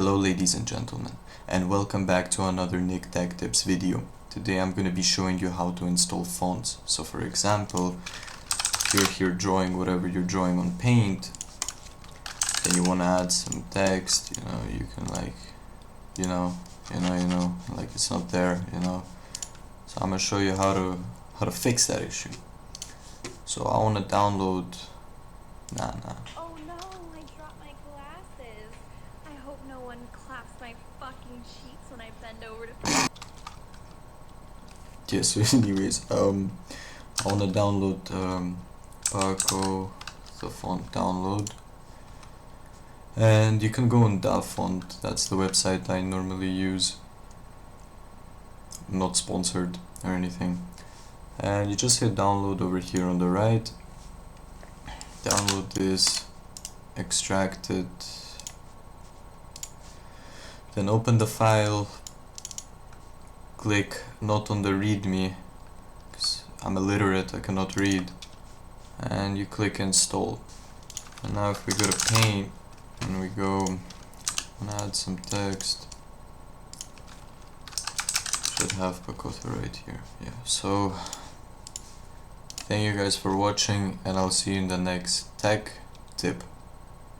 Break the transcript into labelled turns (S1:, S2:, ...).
S1: Hello ladies and gentlemen, and welcome back to another Nick Tech Tips video. Today I'm going to be showing you how to install fonts. So for example, you're here drawing whatever you're drawing on Paint, then you want to add some text, you can like, like it's not there, So I'm going to show you how to fix that issue. So I want to download,
S2: Oh no, I dropped my glasses. I hope no one claps my fucking cheeks when I bend over to...
S1: Yeah, so anyways, I want to download Paco, the font download. And you can go on DaFont, that's the website I normally use. Not sponsored or anything. And you just hit download over here on the right. Download this, extract it, then open the file, click not on the readme, because I'm illiterate, I cannot read, and you click install. And now if we go to Paint, and we go and add some text, should have Pakota right here. Yeah, so thank you guys for watching, and I'll see you in the next tech tip.